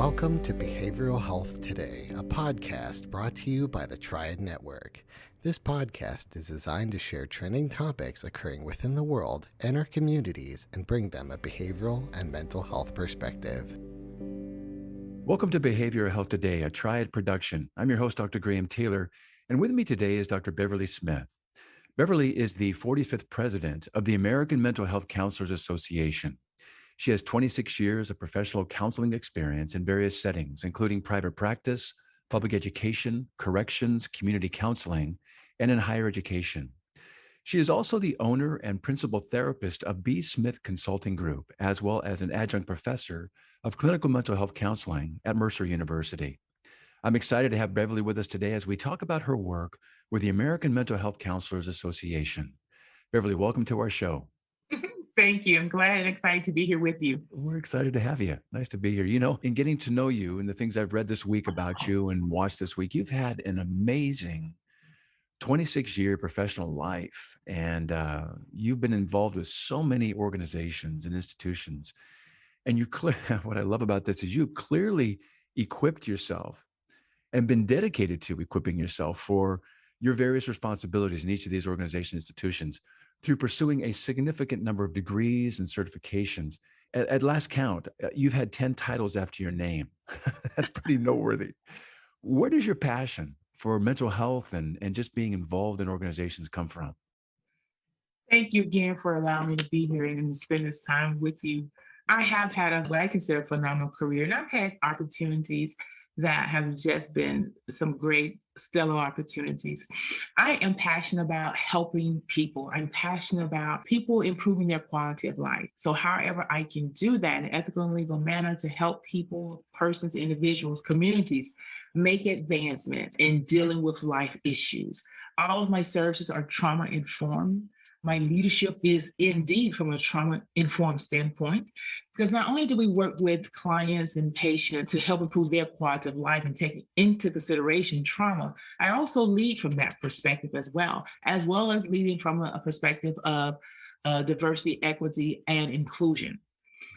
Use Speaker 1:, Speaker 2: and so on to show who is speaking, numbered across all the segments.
Speaker 1: Welcome to Behavioral Health Today, a podcast brought to you by the Triad Network. This podcast is designed to share trending topics occurring within the world and our communities and bring them a behavioral and mental health perspective.
Speaker 2: Welcome to Behavioral Health Today, a Triad production. I'm your host, Dr. Graham Taylor, and with me today is Dr. Beverly Smith. Beverly is the 45th president of the American Mental Health Counselors Association. She has 26 years of professional counseling experience in various settings, including private practice, public education, corrections, community counseling, and in higher education. She is also the owner and principal therapist of B. Smith Consulting Group, as well as an adjunct professor of clinical mental health counseling at Mercer University. I'm excited to have Beverly with us today as we talk about her work with the American Mental Health Counselors Association. Beverly, welcome to our show.
Speaker 3: Thank you. I'm glad and excited to be here with you.
Speaker 2: We're excited to have you. Nice to be here. You know, in getting to know you and the things I've read this week about you and watched this week, you've had an amazing 26-year professional life, and you've been involved with so many organizations and institutions. And what I love about this is you clearly equipped yourself and been dedicated to equipping yourself for your various responsibilities in each of these organization institutions through pursuing a significant number of degrees and certifications. At last count, you've had 10 titles after your name. That's pretty noteworthy. Where does your passion for mental health and just being involved in organizations come from?
Speaker 3: Thank you again for allowing me to be here and spend this time with you. I have had what I consider a phenomenal career, and I've had opportunities that have just been some great stellar opportunities. I am passionate about helping people. I'm passionate about people improving their quality of life. So however I can do that in an ethical and legal manner to help people, persons, individuals, communities make advancement in dealing with life issues. All of my services are trauma informed. My leadership is indeed from a trauma-informed standpoint, because not only do we work with clients and patients to help improve their quality of life and take into consideration trauma, I also lead from that perspective as well as leading from a perspective of diversity, equity, and inclusion.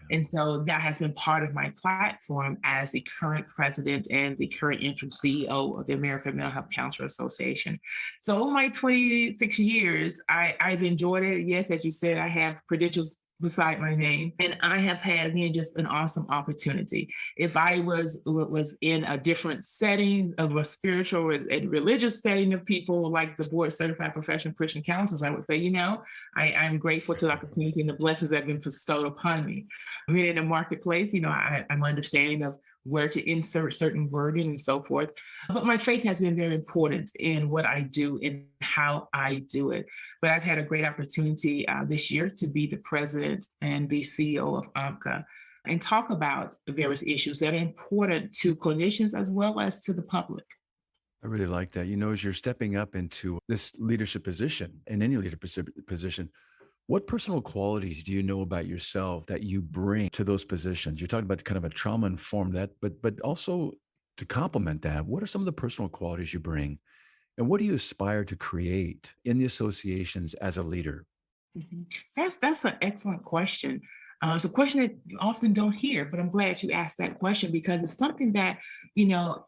Speaker 3: And so that has been part of my platform as the current president and the current interim CEO of the American Mental Health Counselor Association. So over my 26 years, I've enjoyed it. Yes, as you said, I have credentials beside my name, and I have had, again, just an awesome opportunity. If I was in a different setting of a spiritual and religious setting of people like the board certified professional Christian counselors, I would say, I'm grateful to the opportunity and the blessings that have been bestowed upon me. I mean, in the marketplace, I'm understanding of where to insert certain wording and so forth. But my faith has been very important in what I do and how I do it. But I've had a great opportunity this year to be the president and the CEO of AMHCA and talk about various issues that are important to clinicians as well as to the public.
Speaker 2: I really like that. As you're stepping up into this leadership position, in any leadership position, what personal qualities do you know about yourself that you bring to those positions? You're talking about kind of a trauma-informed but also to complement that, what are some of the personal qualities you bring? And what do you aspire to create in the associations as a leader?
Speaker 3: Mm-hmm. That's an excellent question. It's a question that you often don't hear, but I'm glad you asked that question because it's something that,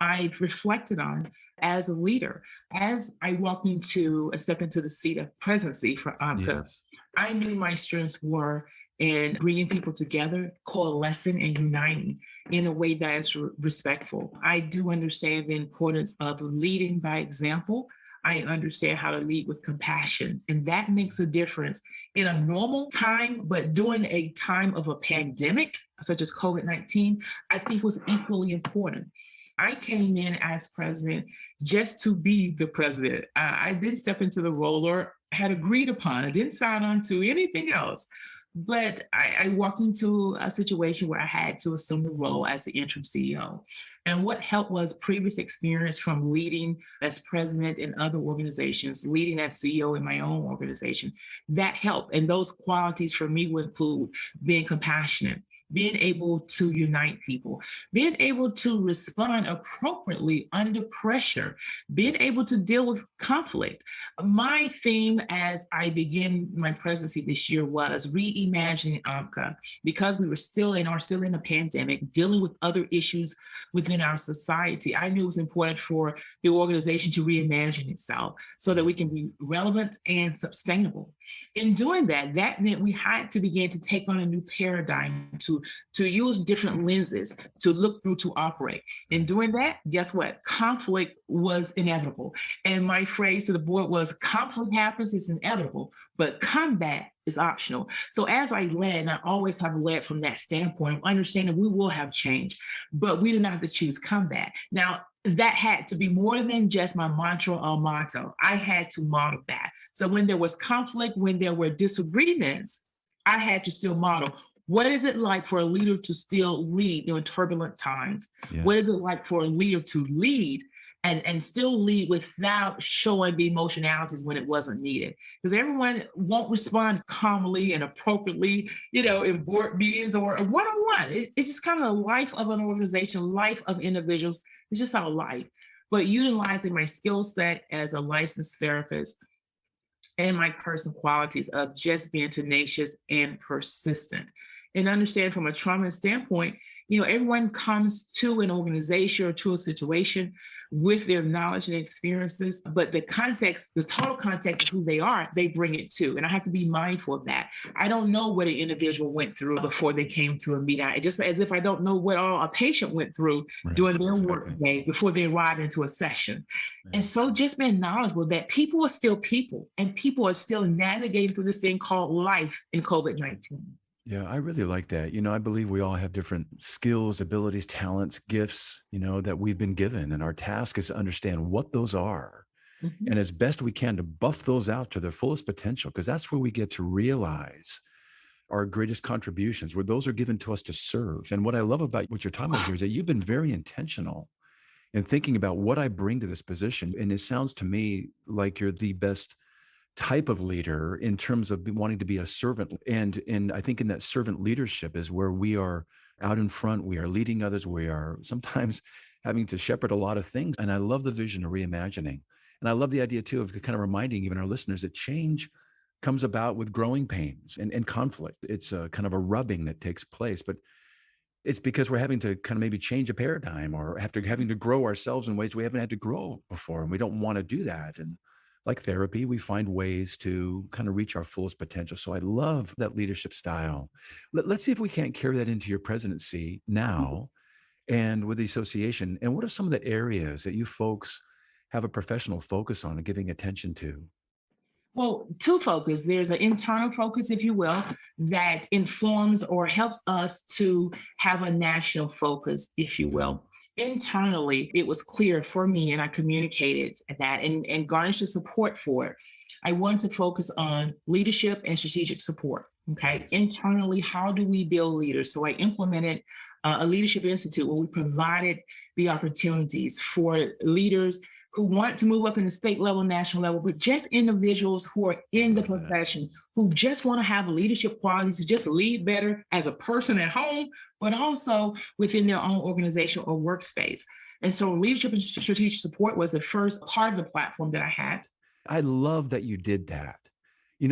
Speaker 3: I've reflected on as a leader. As I stepped into the seat of presidency for AMHCA, yes. I knew my strengths were in bringing people together, coalescing and uniting in a way that is respectful. I do understand the importance of leading by example. I understand how to lead with compassion, and that makes a difference in a normal time, but during a time of a pandemic, such as COVID-19, I think was equally important. I came in as president just to be the president. I didn't step into the role or had agreed upon. I didn't sign on to anything else. But I walked into a situation where I had to assume the role as the interim CEO. And what helped was previous experience from leading as president in other organizations, leading as CEO in my own organization. That helped. And those qualities for me would include being compassionate, being able to unite people, being able to respond appropriately under pressure, being able to deal with conflict. My theme as I begin my presidency this year was reimagining AMHCA because we were still and are still in a pandemic, dealing with other issues within our society. I knew it was important for the organization to reimagine itself so that we can be relevant and sustainable. In doing that, that meant we had to begin to take on a new paradigm, to use different lenses to look through, to operate. In doing that, guess what? Conflict was inevitable. And my phrase to the board was conflict happens, it's inevitable, but combat is optional. So as I led, and I always have led from that standpoint of understanding we will have change, but we did not have to choose combat. Now, that had to be more than just my mantra or motto. I had to model that. So when there was conflict, when there were disagreements, I had to still model. What is it like for a leader to still lead in turbulent times?
Speaker 2: Yeah.
Speaker 3: What is it like for a leader to lead and still lead without showing the emotionalities when it wasn't needed? Because everyone won't respond calmly and appropriately, in board meetings or one-on-one. It's just kind of the life of an organization, life of individuals. It's just our life. But utilizing my skill set as a licensed therapist and my personal qualities of just being tenacious and persistent. And understand from a trauma standpoint, everyone comes to an organization or to a situation with their knowledge and experiences, but the context, the total context of who they are, they bring it to. And I have to be mindful of that. I don't know what an individual went through before they came to a meeting. Just as if I don't know what all a patient went through during their work day before they arrived into a session. Right. And so just being knowledgeable that people are still people and people are still navigating through this thing called life in COVID-19.
Speaker 2: Yeah, I really like that. I believe we all have different skills, abilities, talents, gifts, that we've been given. And our task is to understand what those are. Mm-hmm. And as best we can to buff those out to their fullest potential, because that's where we get to realize our greatest contributions, where those are given to us to serve. And what I love about what you're talking about here is that you've been very intentional in thinking about what I bring to this position. And it sounds to me like you're the best type of leader in terms of wanting to be a servant. And I think in that servant leadership is where we are out in front, we are leading others, we are sometimes having to shepherd a lot of things. And I love the vision of reimagining. And I love the idea too of kind of reminding even our listeners that change comes about with growing pains and conflict. It's a kind of a rubbing that takes place, but it's because we're having to kind of maybe change a paradigm or having to grow ourselves in ways we haven't had to grow before. And we don't want to do that. And like therapy, we find ways to kind of reach our fullest potential. So I love that leadership style. Let's see if we can't carry that into your presidency now and with the association. And what are some of the areas that you folks have a professional focus on and giving attention to?
Speaker 3: Well, two focus. There's an internal focus, if you will, that informs or helps us to have a national focus, if you will. Internally, it was clear for me, and I communicated that and garnished the support for it. I wanted to focus on leadership and strategic support. Okay. Internally, how do we build leaders? So I implemented a leadership institute where we provided the opportunities for leaders who want to move up in the state level, national level, but just individuals who are in the profession, who just want to have leadership qualities to just lead better as a person at home, but also within their own organization or workspace. And so leadership and strategic support was the first part of the platform that I had.
Speaker 2: I love that you did that.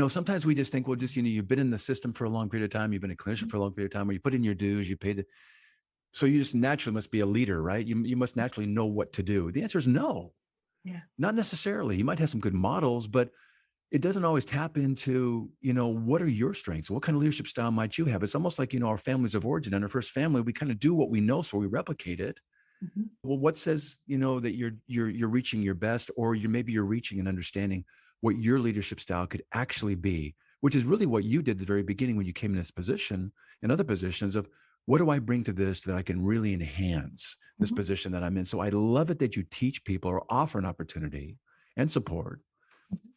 Speaker 2: Sometimes we just think, well, you've been in the system for a long period of time, you've been a clinician for a long period of time, or you put in your dues, you paid so you just naturally must be a leader, right? You must naturally know what to do. The answer is no.
Speaker 3: Yeah.
Speaker 2: Not necessarily. You might have some good models, but it doesn't always tap into, what are your strengths? What kind of leadership style might you have? It's almost like, our families of origin and our first family, we kind of do what we know, so we replicate it. Mm-hmm. Well, what says, that you're reaching your best, or maybe you're reaching and understanding what your leadership style could actually be, which is really what you did at the very beginning when you came in this position and other positions of, what do I bring to this that I can really enhance this position that I'm in? So I love it that you teach people or offer an opportunity and support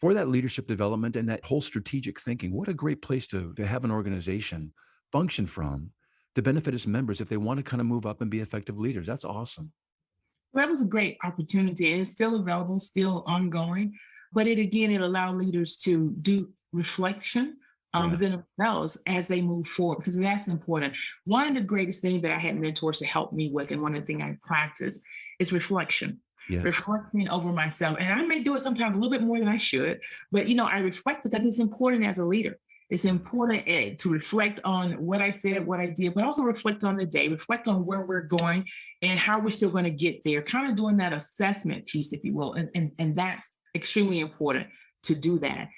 Speaker 2: for that leadership development and that whole strategic thinking. What a great place to have an organization function from to benefit its members if they want to kind of move up and be effective leaders. That's awesome.
Speaker 3: That was a great opportunity, and it's still available, still ongoing. But it allowed leaders to do reflection
Speaker 2: Yeah.
Speaker 3: within themselves as they move forward, because that's important. One of the greatest things that I had mentors to help me with, and one of the things I practice, is reflection.
Speaker 2: Yes.
Speaker 3: Reflecting over myself. And I may do it sometimes a little bit more than I should, but I reflect because it's important as a leader. It's important to reflect on what I said, what I did, but also reflect on the day, reflect on where we're going and how we're still going to get there, kind of doing that assessment piece, if you will. And that's extremely important to do that.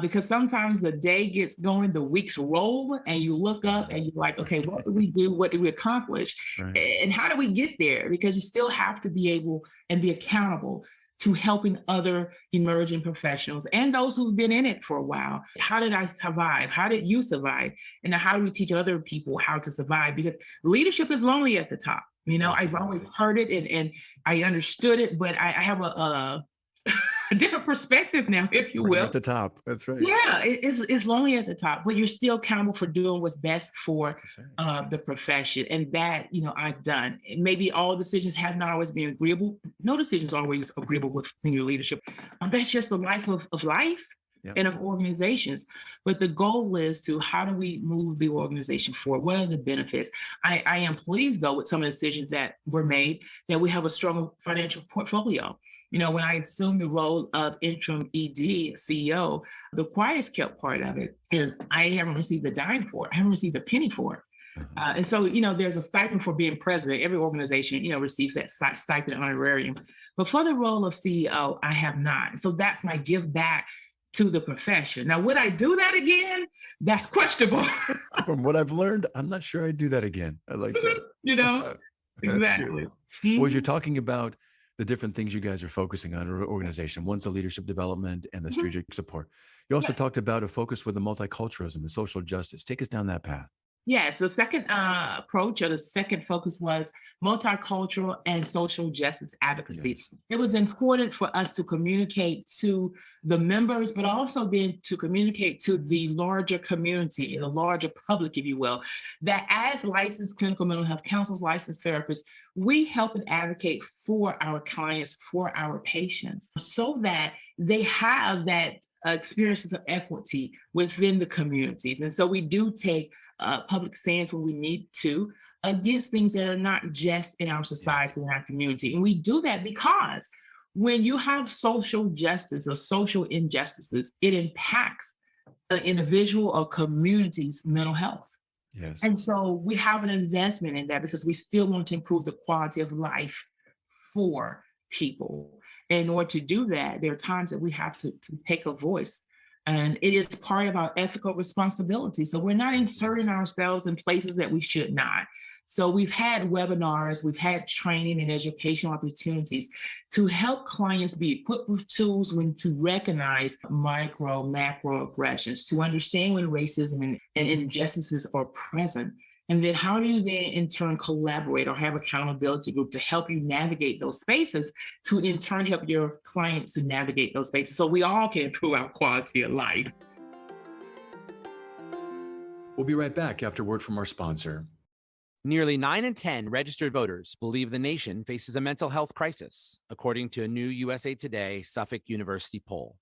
Speaker 3: Because sometimes the day gets going, the weeks roll, and you look up and you're like, okay, what did we do? What did we accomplish?
Speaker 2: Right.
Speaker 3: And how do we get there? Because you still have to be able and be accountable to helping other emerging professionals and those who've been in it for a while. How did I survive? How did you survive? And now how do we teach other people how to survive? Because leadership is lonely at the top. I've always heard it and I understood it, but I have a different perspective now, if you will.
Speaker 2: At the top. That's right.
Speaker 3: Yeah, it's lonely at the top, but you're still accountable for doing what's best for the profession. And that, I've done. And maybe all decisions have not always been agreeable. No decisions are always agreeable with senior leadership. That's just the life of life. Yep. And of organizations. But the goal is to how do we move the organization forward? What are the benefits? I am pleased, though, with some of the decisions that were made, that we have a strong financial portfolio. When I assumed the role of interim ED CEO, the quietest kept part of it is I haven't received a dime for it. I haven't received a penny for it. And so, there's a stipend for being president. Every organization, receives that stipend honorarium. But for the role of CEO, I have not. So that's my give back to the profession. Now, would I do that again? That's questionable.
Speaker 2: From what I've learned, I'm not sure I'd do that again. I like that.
Speaker 3: Exactly.
Speaker 2: Well, as you're talking about the different things you guys are focusing on in your organization, one's the leadership development and the strategic support. You also talked about a focus with the multiculturalism and social justice. Take us down that path.
Speaker 3: Yes, the second approach or the second focus was multicultural and social justice advocacy. Yes. It was important for us to communicate to the members, but also then to communicate to the larger community, the larger public, if you will, that as licensed clinical mental health counselors, licensed therapists, we help and advocate for our clients, for our patients, so that they have that experiences of equity within the communities. And so we do take public stance when we need to against things that are not just in our society, in our community. And we do that because when you have social justice or social injustices, it impacts an individual or community's mental health.
Speaker 2: Yes.
Speaker 3: And so we have an investment in that because we still want to improve the quality of life for people. And in order to do that, there are times that we have to take a voice. And it is part of our ethical responsibility. So we're not inserting ourselves in places that we should not. So we've had webinars, we've had training and educational opportunities to help clients be equipped with tools when to recognize micro, macro aggressions, to understand when racism and injustices are present. And then how do you then in turn collaborate or have accountability group to help you navigate those spaces, to in turn help your clients to navigate those spaces so we all can improve our quality of life.
Speaker 2: We'll be right back after word from our sponsor.
Speaker 4: Nearly 9 in 10 registered voters believe the nation faces a mental health crisis, according to a new USA Today Suffolk University poll.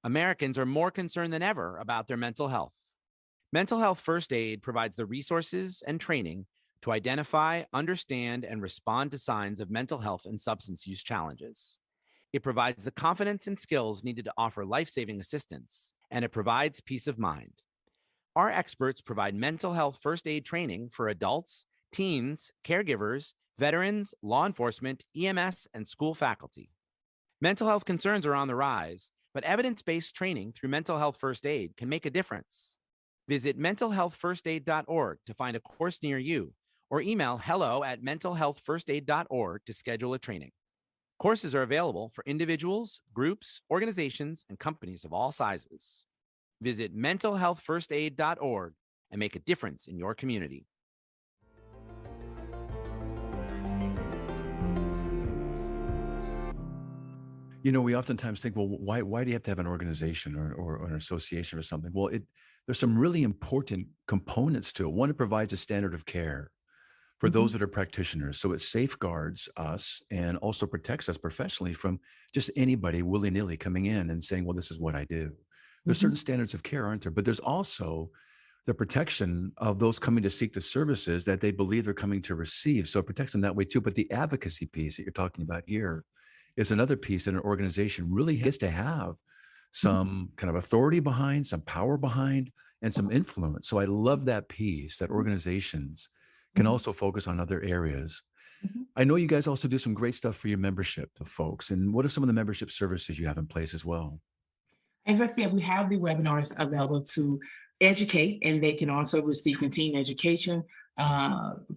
Speaker 4: Americans are more concerned than ever about their mental health. Mental health first aid provides the resources and training to identify, understand, and respond to signs of mental health and substance use challenges. It provides the confidence and skills needed to offer life-saving assistance, and it provides peace of mind. Our experts provide mental health first aid training for adults, teens, caregivers, veterans, law enforcement, EMS, and school faculty. Mental health concerns are on the rise, but evidence-based training through mental health first aid can make a difference. Visit mentalhealthfirstaid.org to find a course near you, or email hello@mentalhealthfirstaid.org to schedule a training. Courses are available for individuals, groups, organizations, and companies of all sizes. Visit mentalhealthfirstaid.org and make a difference in your community.
Speaker 2: We oftentimes think, well, why do you have to have an organization or an association or something? Well, there's some really important components to it. One, it provides a standard of care for those that are practitioners. So it safeguards us and also protects us professionally from just anybody willy-nilly coming in and saying, well, this is what I do. There's certain standards of care, aren't there? But there's also the protection of those coming to seek the services that they believe they're coming to receive. So it protects them that way too. But the advocacy piece that you're talking about here is another piece that an organization really gets to have some kind of authority behind, some power behind, and some influence. So I love that piece that organizations can also focus on other areas. I know you guys also do some great stuff for your membership folks. And what are some of the membership services you have in place as well?
Speaker 3: As I said, we have the webinars available to educate, and they can also receive continuing education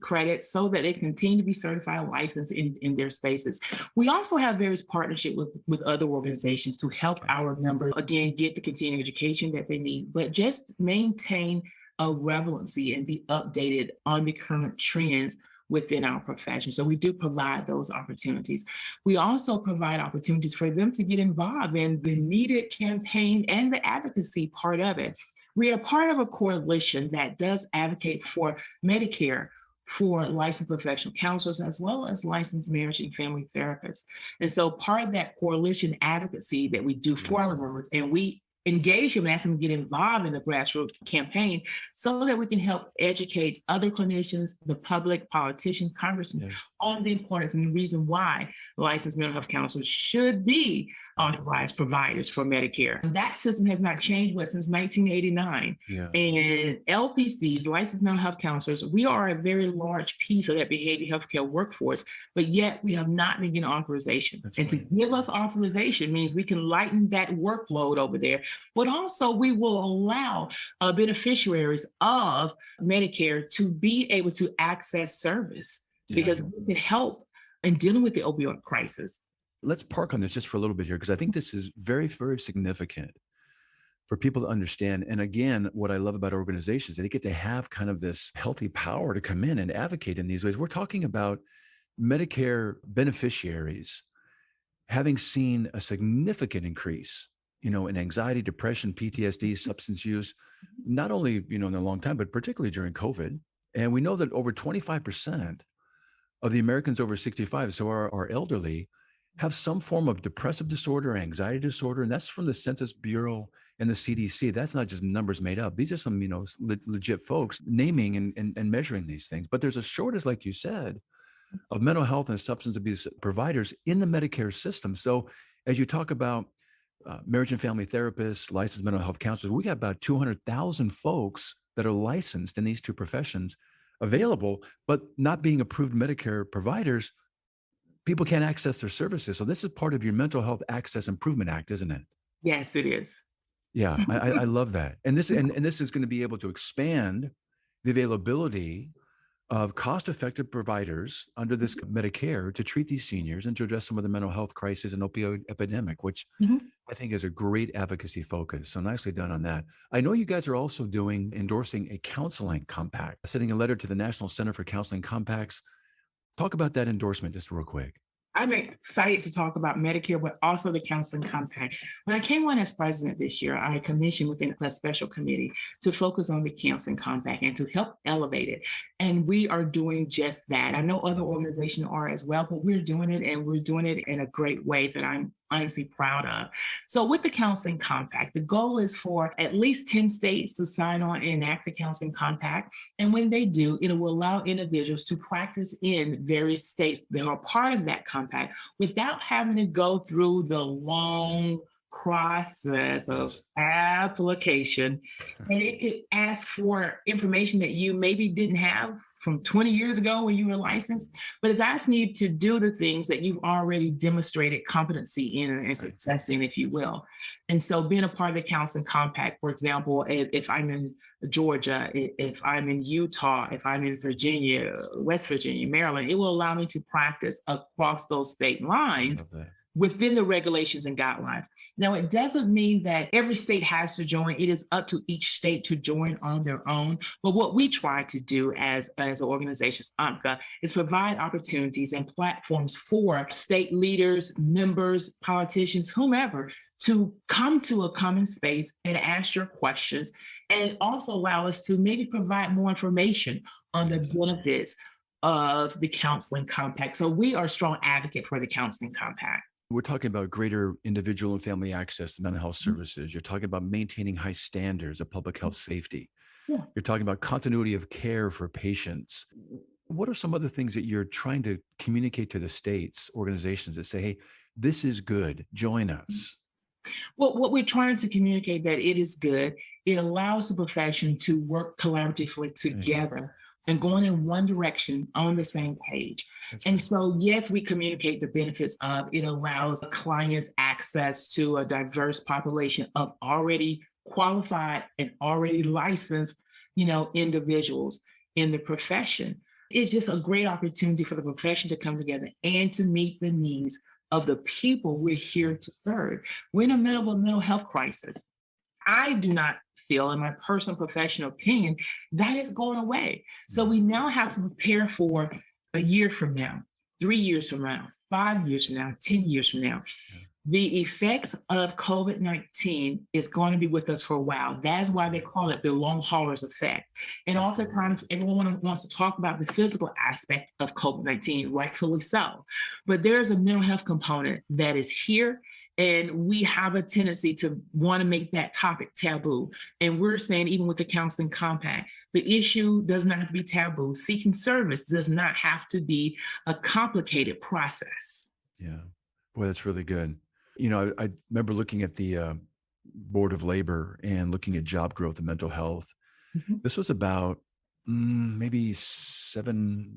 Speaker 3: credits so that they continue to be certified and licensed in their spaces. We also have various partnerships with other organizations to help our members, again, get the continuing education that they need, but just maintain a relevancy and be updated on the current trends within our profession. So we do provide those opportunities. We also provide opportunities for them to get involved in the needed campaign and the advocacy part of it. We are part of a coalition that does advocate for Medicare for licensed professional counselors, as well as licensed marriage and family therapists. And so part of that coalition advocacy that we do for our members, and we engage them and ask them to get involved in the grassroots campaign so that we can help educate other clinicians, the public, politicians, congressmen on the importance and the reason why licensed mental health counselors should be authorized providers for Medicare. And that system has not changed since 1989. And LPCs, licensed mental health counselors, we are a very large piece of that behavioral healthcare workforce, but yet we have not been getting authorization. To give us authorization means we can lighten that workload over there, but also we will allow beneficiaries of Medicare to be able to access service because we can help in dealing with the opioid crisis.
Speaker 2: Let's park on this just for a little bit here, because I think this is very, very significant for people to understand. And again, what I love about organizations, they get to have kind of this healthy power to come in and advocate in these ways. We're talking about Medicare beneficiaries having seen a significant increase, in anxiety, depression, PTSD, substance use, not only, in a long time, but particularly during COVID. And we know that over 25% of the Americans over 65, so our elderly, have some form of depressive disorder, anxiety disorder, and that's from the Census Bureau and the CDC. That's not just numbers made up. These are some, legit folks naming and measuring these things. But there's a shortage, like you said, of mental health and substance abuse providers in the Medicare system. So as you talk about marriage and family therapists, licensed mental health counselors, we got about 200,000 folks that are licensed in these two professions available, but not being approved Medicare providers. People can't access their services. So this is part of your Mental Health Access Improvement Act, isn't it?
Speaker 3: Yes, it is.
Speaker 2: Yeah, I love that. And this is going to be able to expand the availability of cost-effective providers under this Medicare to treat these seniors and to address some of the mental health crisis and opioid epidemic, which I think is a great advocacy focus. So nicely done on that. I know you guys are also endorsing a counseling compact, sending a letter to the National Center for Counseling Compacts. Talk about that endorsement just real quick.
Speaker 3: I'm excited to talk about Medicare, but also the counseling compact. When I came on as president this year, I commissioned within a special committee to focus on the counseling compact and to help elevate it. And we are doing just that. I know other organizations are as well, but we're doing it, and we're doing it in a great way that I'm honestly proud of. So with the counseling compact, the goal is for at least 10 states to sign on and enact the counseling compact. And when they do, it will allow individuals to practice in various states that are part of that compact without having to go through the long process of application. And it asks for information that you maybe didn't have from 20 years ago when you were licensed, but it's asking you to do the things that you've already demonstrated competency in and success in, if you will. And so being a part of the counseling compact, for example, if I'm in Georgia, if I'm in Utah, if I'm in Virginia, West Virginia, Maryland, it will allow me to practice across those state lines within the regulations and guidelines. Now, it doesn't mean that every state has to join. It is up to each state to join on their own. But what we try to do as organizations, AMHCA, is provide opportunities and platforms for state leaders, members, politicians, whomever, to come to a common space and ask your questions, and also allow us to maybe provide more information on the benefits of the counseling compact. So we are a strong advocate for the counseling compact.
Speaker 2: We're talking about greater individual and family access to mental health
Speaker 3: Mhm.
Speaker 2: services. You're talking about maintaining high standards of public health safety.
Speaker 3: Yeah.
Speaker 2: You're talking about continuity of care for patients. What are some other things that you're trying to communicate to the states, organizations that say, hey, this is good, join us?
Speaker 3: Well, what we're trying to communicate that it is good. It allows the profession to work collaboratively
Speaker 2: There you go.
Speaker 3: together and going in one direction on the same page.
Speaker 2: That's
Speaker 3: And
Speaker 2: right.
Speaker 3: so, yes, we communicate the benefits of it allows clients access to a diverse population of already qualified and already licensed, individuals in the profession. It's just a great opportunity for the profession to come together and to meet the needs of the people we're here to serve. We're in the middle of a mental health crisis. I do not feel, in my personal professional opinion, that is going away. So we now have to prepare for a year from now, 3 years from now, 5 years from now, 10 years from now.
Speaker 2: Yeah.
Speaker 3: The effects of COVID-19 is going to be with us for a while. That's why they call it the long haulers effect. And oftentimes everyone wants to talk about the physical aspect of COVID-19, rightfully so. But there is a mental health component that is here. And we have a tendency to want to make that topic taboo. And we're saying, even with the counseling compact, the issue does not have to be taboo. Seeking service does not have to be a complicated process.
Speaker 2: Yeah. Boy, that's really good. I remember looking at the Board of Labor and looking at job growth and mental health.
Speaker 3: Mhm.
Speaker 2: This was about maybe 7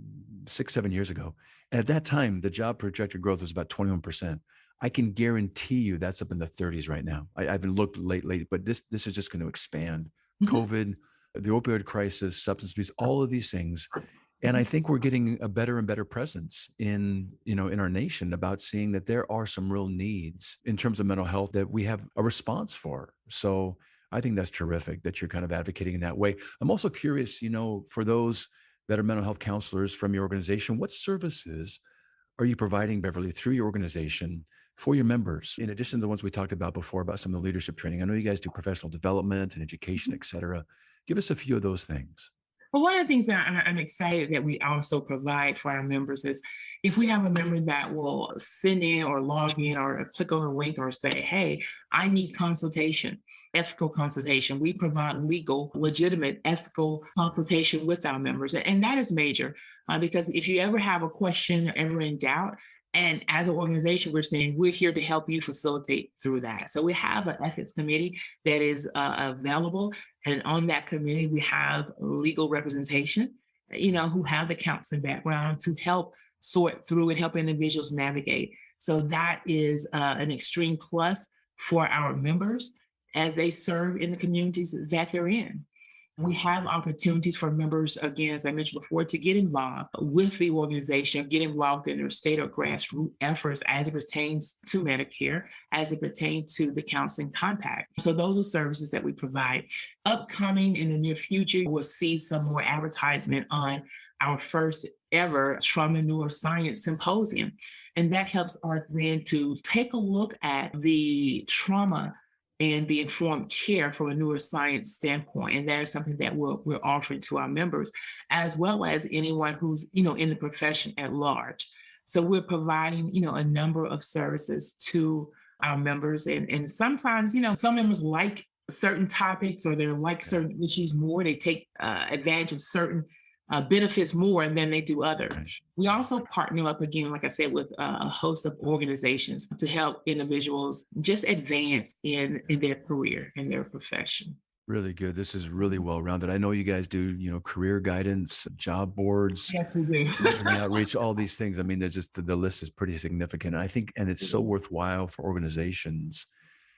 Speaker 2: years ago. And at that time, the job projected growth was about 21%. I can guarantee you that's up in the 30s right now. I haven't looked lately, but this is just going to expand.
Speaker 3: Mhm.
Speaker 2: COVID, the opioid crisis, substance abuse, all of these things. And I think we're getting a better and better presence in our nation about seeing that there are some real needs in terms of mental health that we have a response for. So I think that's terrific that you're kind of advocating in that way. I'm also curious, for those that are mental health counselors from your organization, what services are you providing, Beverly, through your organization for your members, in addition to the ones we talked about before about some of the leadership training? I know you guys do professional development and education, et cetera. Give us a few of those things.
Speaker 3: Well, one of the things that I'm excited that we also provide for our members is if we have a member that will send in or log in or click on a link or say, hey, I need consultation, ethical consultation. We provide legal, legitimate, ethical consultation with our members. And that is major because if you ever have a question or ever in doubt, and as an organization, we're saying we're here to help you facilitate through that. So we have an ethics committee that is available. And on that committee, we have legal representation, who have the counseling background to help sort through and help individuals navigate. So that is an extreme plus for our members as they serve in the communities that they're in. We have opportunities for members, again, as I mentioned before, to get involved with the organization, get involved in their state or grassroots efforts as it pertains to Medicare, as it pertains to the counseling compact. So those are services that we provide. Upcoming in the near future, we'll see some more advertisement on our first ever trauma neuroscience symposium. And that us then to take a look at the trauma and the informed care from a neuroscience standpoint. And that is something that we're offering to our members, as well as anyone who's, in the profession at large. So we're providing, a number of services to our members. And sometimes, some members like certain topics or they like certain issues more. They take advantage of certain benefits more than they do others.
Speaker 2: Right.
Speaker 3: We also partner up again, like I said, with a host of organizations to help individuals just advance in their career, in their profession.
Speaker 2: Really good. This is really well-rounded. I know you guys do, career guidance, job boards,
Speaker 3: Yes, we do.
Speaker 2: community outreach, all these things. I mean, there's just the list is pretty significant. And I think, and it's so worthwhile for organizations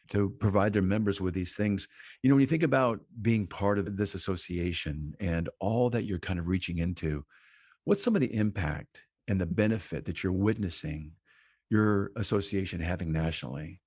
Speaker 2: to provide their members with these things. When you think about being part of this association and all that you're kind of reaching into, what's some of the impact and the benefit that you're witnessing your association having nationally?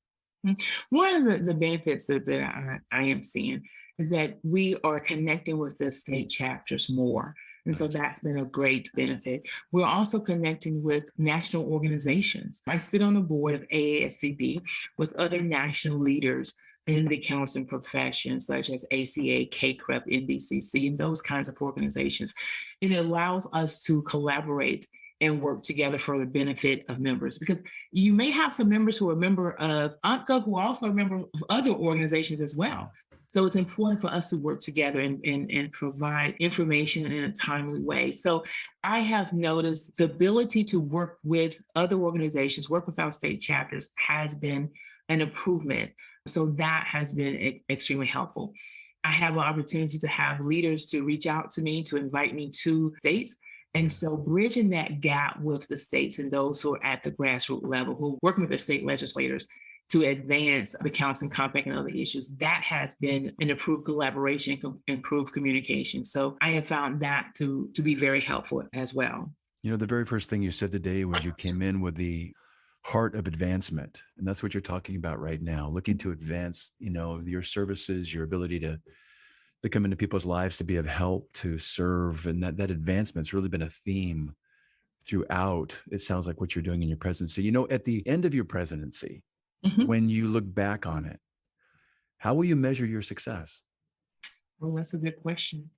Speaker 3: One of the benefits that I am seeing is that we are connecting with the state chapters more. And so that's been a great benefit. We're also connecting with national organizations. I sit on the board of AASCB with other national leaders in the counseling profession, such as ACA, KCREP, NBCC, and those kinds of organizations. It allows us to collaborate and work together for the benefit of members. Because you may have some members who are a member of AMHCA who are also a member of other organizations as well. So it's important for us to work together and provide information in a timely way. So I have noticed the ability to work with other organizations, work with our state chapters, has been an improvement. So that has been extremely helpful. I have an opportunity to have leaders to reach out to me, to invite me to states. And so bridging that gap with the states and those who are at the grassroots level, who are working with their state legislators to advance the counseling compact and other issues, that has been an improved collaboration, improved communication. So I have found that to be very helpful as well.
Speaker 2: You know, the very first thing you said today was you came in with the heart of advancement. And that's what you're talking about right now, looking to advance, you know, your services, your ability to come into people's lives, to be of help, to serve. And that advancement's really been a theme throughout, it sounds like, what you're doing in your presidency. You know, at the end of your presidency, when you look back on it, how will you measure your success?
Speaker 3: Well, that's a good question.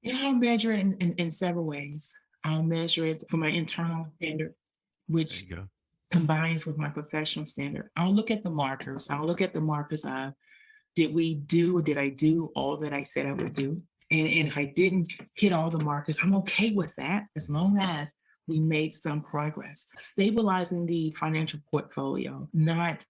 Speaker 3: I'll measure it in several ways. I'll measure it for my internal standard, which combines with my professional standard. I'll look at the markers. I'll look at the markers of, did I do all that I said I would do? And if I didn't hit all the markers, I'm okay with that, as long as we made some progress. Stabilizing the financial portfolio, not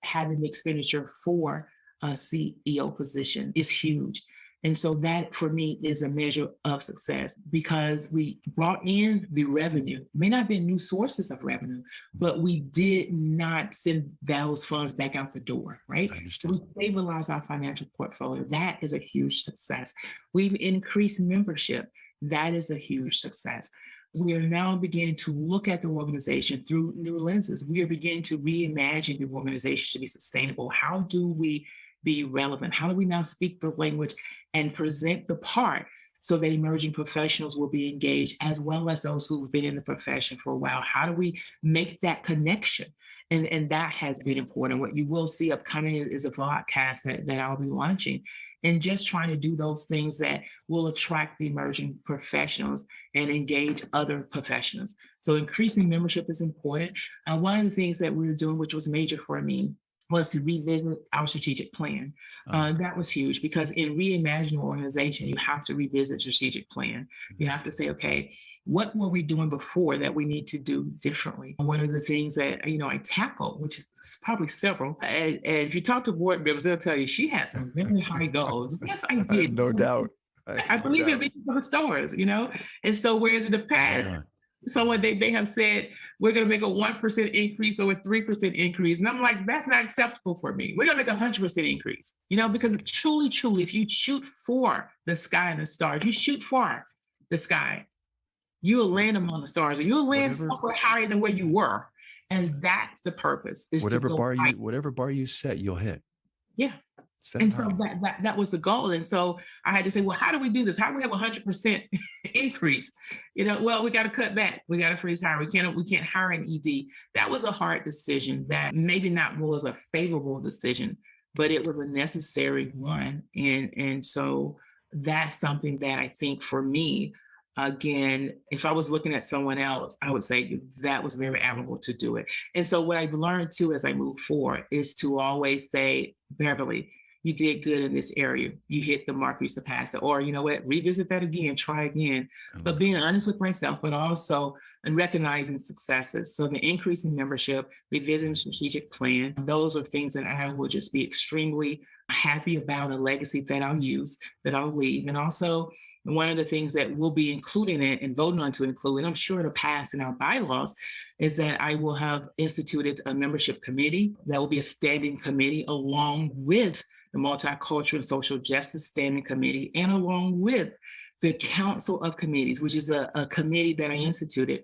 Speaker 3: having the expenditure for a CEO position, is huge. And so that, for me, is a measure of success, because we brought in the revenue. May not be new sources of revenue, but we did not send those funds back out the door, right? So we stabilized our financial portfolio. That is a huge success. We've increased membership. That is a huge success. We are now beginning to look at the organization through new lenses. We are beginning to reimagine the organization to be sustainable. How do we be relevant? How do we now speak the language and present the part so that emerging professionals will be engaged, as well as those who've been in the profession for a while? How do we make that connection? And that has been important. What you will see upcoming is a podcast that I'll be launching, and just trying to do those things that will attract the emerging professionals and engage other professionals. So increasing membership is important. One of the things that we were doing, which was major for me, was to revisit our strategic plan. That was huge, because in reimagining an organization, you have to revisit strategic plan. You have to say, okay, what were we doing before that we need to do differently? One of the things that, I tackled, which is probably several, and if you talk to board members, they'll tell you she has some really high goals. Yes, I did.
Speaker 2: No doubt.
Speaker 3: I believe in being for the stores, And so whereas in the past, someone they have said, we're going to make a 1% increase or a 3% increase. And I'm like, that's not acceptable for me. We're going to make 100% increase, because truly, if you shoot for the sky and the stars, you shoot for the sky, you'll land among the stars, or you'll land somewhere higher than where you were. And that's the purpose.
Speaker 2: Whatever bar you set, you'll hit.
Speaker 3: Yeah. And so that was the goal. And so I had to say, well, how do we do this? How do we have 100% increase? Well, we got to cut back. We got to freeze hire. We can't hire an ED. That was a hard decision that maybe not was a favorable decision, but it was a necessary one. And so that's something that I think for me, again, if I was looking at someone else, I would say that was very admirable to do it. And so what I've learned too, as I move forward, is to always say, Beverly, you did good in this area. You hit the mark, you surpassed it. Or you know what, revisit that again, try again. But being honest with myself, but also and recognizing successes. So the increase in membership, revisiting strategic plan, those are things that I will just be extremely happy about, a legacy that I'll use, that I'll leave. And also, one of the things that we'll be including it and voting on to include, and I'm sure it'll pass in our bylaws, is that I will have instituted a membership committee that will be a standing committee, along with the Multicultural and Social Justice Standing Committee, and along with the Council of Committees, which is a committee that I instituted,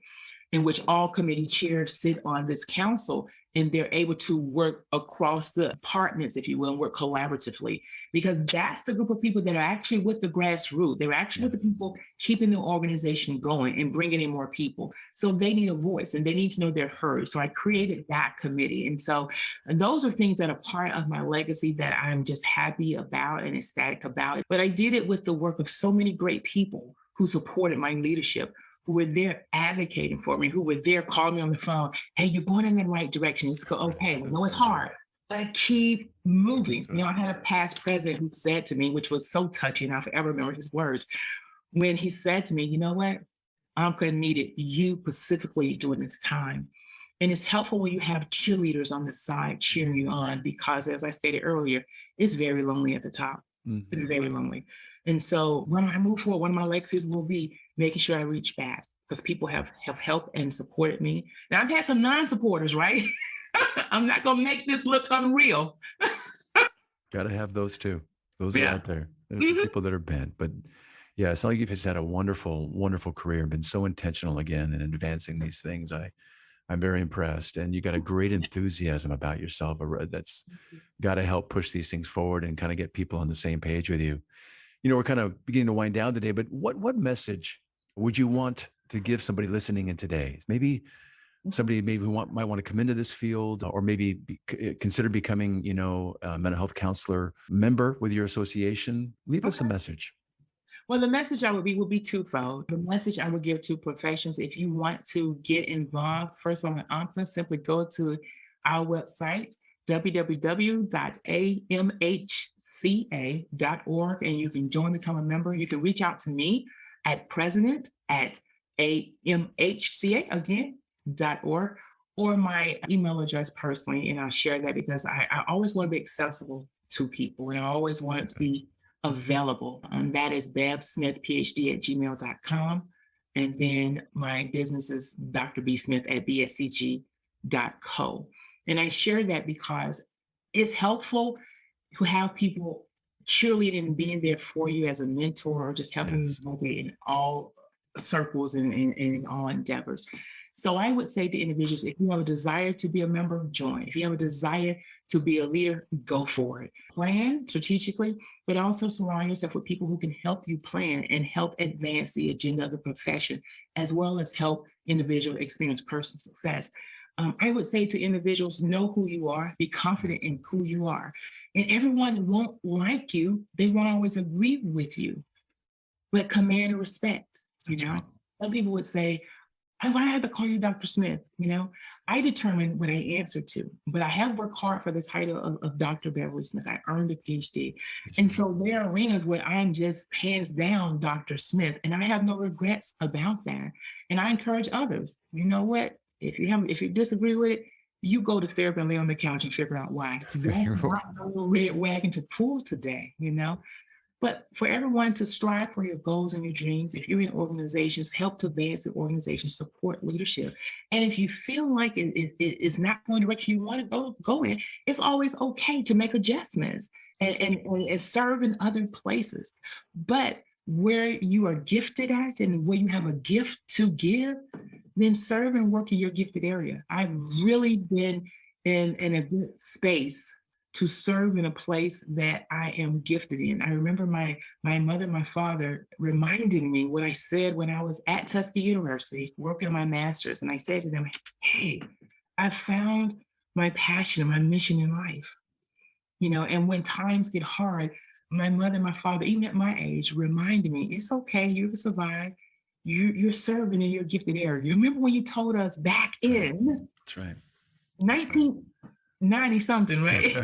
Speaker 3: in which all committee chairs sit on this council, and they're able to work across the departments, if you will, and work collaboratively, because that's the group of people that are actually with the grassroots. They're actually with the people keeping the organization going and bringing in more people. So they need a voice and they need to know they're heard. So I created that committee. And so those are things that are part of my legacy that I'm just happy about and ecstatic about. But I did it with the work of so many great people who supported my leadership, who were there advocating for me, who were there calling me on the phone. Hey, you're going in the right direction. It's okay. I know it's hard, but keep moving. You know, I had a past president who said to me, which was so touching, I'll forever remember his words, when he said to me, you know what? I'm going to need it you specifically during this time. And it's helpful when you have cheerleaders on the side cheering you on, because as I stated earlier, it's very lonely at the top.
Speaker 2: Mm-hmm.
Speaker 3: It's very lonely. And so when I move forward, one of my legacies will be making sure I reach back, because people have helped and supported me. Now, I've had some non-supporters, right? I'm not going to make this look unreal.
Speaker 2: Got to have those too. Those are out there. There's some people that are bent, but yeah, it's like you've just had a wonderful, wonderful career and been so intentional again in advancing these things. I'm very impressed, and you got a great enthusiasm about yourself that's got to help push these things forward and kind of get people on the same page with you. You know, we're kind of beginning to wind down today, but what message would you want to give somebody listening in today? Maybe somebody who might want to come into this field, or maybe consider becoming, you know, a mental health counselor member with your association. Leave us a message.
Speaker 3: Well, the message would be twofold. The message I would give to professionals, if you want to get involved, first of all, I'm going to simply go to our website, www.amhca.org, and you can join, become a member. You can reach out to me at president@amhca, again, .org, or my email address personally, and I'll share that, because I always want to be accessible to people, and I always want it to be available. That is bevsmithphd@gmail.com. And then my business is drbsmith@bscg.co. And I share that because it's helpful to have people cheerleading and being there for you as a mentor, or just helping you navigate in all circles and in all endeavors. So I would say to individuals, if you have a desire to be a member, join. If you have a desire to be a leader, go for it. Plan strategically, but also surround yourself with people who can help you plan and help advance the agenda of the profession, as well as help individuals experience personal success. I would say to individuals, know who you are, be confident in who you are. And everyone won't like you. They won't always agree with you, but command respect. You know, some people would say, why do I have to call you Dr. Smith? You know, I determine what I answer to, but I have worked hard for the title of Dr. Beverly Smith. I earned a PhD. And so there are arenas where I'm just hands down Dr. Smith, and I have no regrets about that. And I encourage others, you know what, if you disagree with it, you go to therapy and lay on the couch and figure out why. That's not a red wagon to pull today, you know. But for everyone to strive for your goals and your dreams, if you're in organizations, help to advance the organization, support leadership. And if you feel like it's not going the direction you want to go in, it's always okay to make adjustments and serve in other places. But where you are gifted at and where you have a gift to give, then serve and work in your gifted area. I've really been in a good space to serve in a place that I am gifted in. I remember my mother and my father reminding me what I said when I was at Tuskegee University working on my master's. And I said to them, hey, I found my passion and my mission in life. You know, and when times get hard, my mother and my father, even at my age, reminded me, it's okay, you can survive. You're serving in your gifted area. You remember when you told us back in
Speaker 2: That's right.
Speaker 3: 1990 something, right?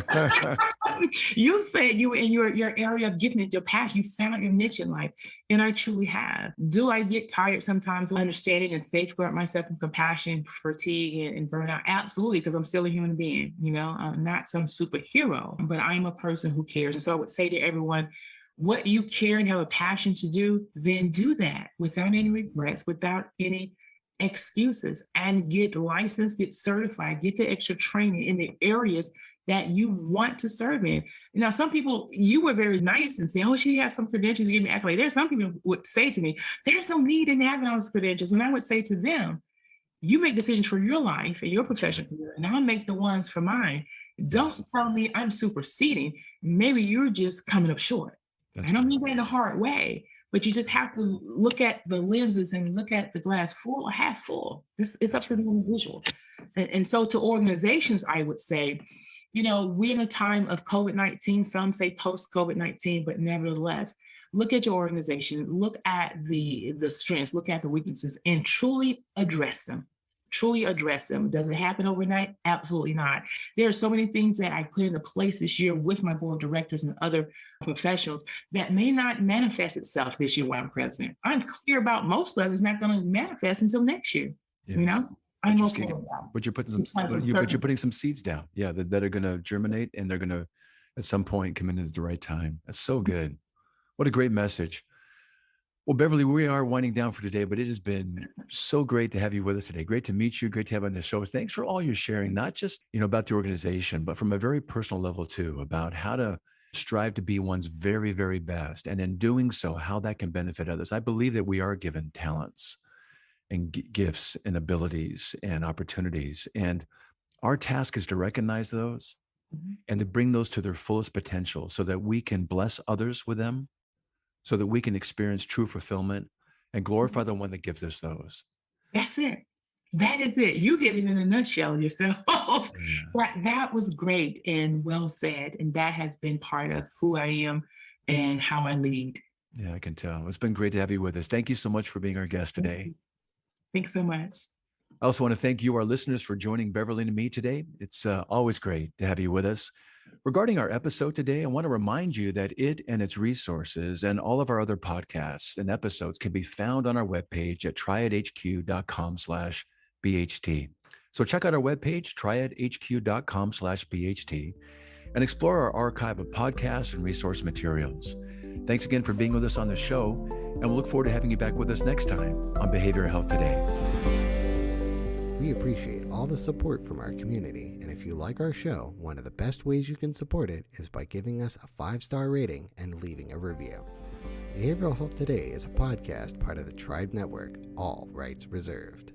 Speaker 3: You said you were in your area of gifting, your passion, you found your niche in life. And I truly have. Do I get tired sometimes of understanding and safeguard myself from compassion, fatigue, and burnout? Absolutely, because I'm still a human being. You know, I'm not some superhero, but I'm a person who cares. And so I would say to everyone, what you care and have a passion to do, then do that without any regrets, without any excuses, and get licensed, get certified, get the extra training in the areas that you want to serve in. Now, some people, you were very nice and say, oh, she has some credentials, give me accolades. There's some people would say to me, there's no need in having those credentials. And I would say to them, you make decisions for your life and your professional career, and I'll make the ones for mine. Don't tell me I'm superseding. Maybe you're just coming up short. I don't mean that in a hard way, but you just have to look at the lenses and look at the glass full or half full. It's up to the individual. And so to organizations, I would say, you know, we're in a time of COVID-19, some say post-COVID-19, but nevertheless, look at your organization, look at the strengths, look at the weaknesses, and truly address them. Truly address them. Does it happen overnight? Absolutely not. There are so many things that I put into place this year with my board of directors and other professionals that may not manifest itself this year while I'm president. I'm clear about most of it is not going to manifest until next year.
Speaker 2: Yes.
Speaker 3: You know,
Speaker 2: But
Speaker 3: I'm
Speaker 2: you're
Speaker 3: okay
Speaker 2: seeding-
Speaker 3: with that.
Speaker 2: But you're putting some,
Speaker 3: Sometimes
Speaker 2: but
Speaker 3: it's
Speaker 2: you're
Speaker 3: certain.
Speaker 2: putting some seeds down. Yeah, that are going to germinate, and they're going to, at some point, come in at the right time. That's so good. What a great message. Well, Beverly, we are winding down for today, but it has been so great to have you with us today. Great to meet you. Great to have you on the show. Thanks for all your sharing, not just, about the organization, but from a very personal level too, about how to strive to be one's very, very best. And in doing so, how that can benefit others. I believe that we are given talents and gifts and abilities and opportunities. And our task is to recognize those
Speaker 3: Mhm.
Speaker 2: and to bring those to their fullest potential so that we can bless others with them, so that we can experience true fulfillment and glorify the one that gives us those.
Speaker 3: That's it. That is it. You get it in a nutshell yourself.
Speaker 2: Yeah.
Speaker 3: That was great and well said. And that has been part of who I am and how I lead.
Speaker 2: Yeah, I can tell. It's been great to have you with us. Thank you so much for being our guest
Speaker 3: Thank
Speaker 2: today.
Speaker 3: you. Thanks so much.
Speaker 2: I also want to thank you, our listeners, for joining Beverly and me today. It's always great to have you with us. Regarding our episode today, I want to remind you that it and its resources and all of our other podcasts and episodes can be found on our webpage at triadhq.com/BHT. So check out our webpage, triadhq.com/BHT, and explore our archive of podcasts and resource materials. Thanks again for being with us on the show, and we'll look forward to having you back with us next time on Behavioral Health Today.
Speaker 1: We appreciate all the support from our community, and if you like our show, one of the best ways you can support it is by giving us a 5-star rating and leaving a review. Behavioral Health Today is a podcast part of the Tribe Network, all rights reserved.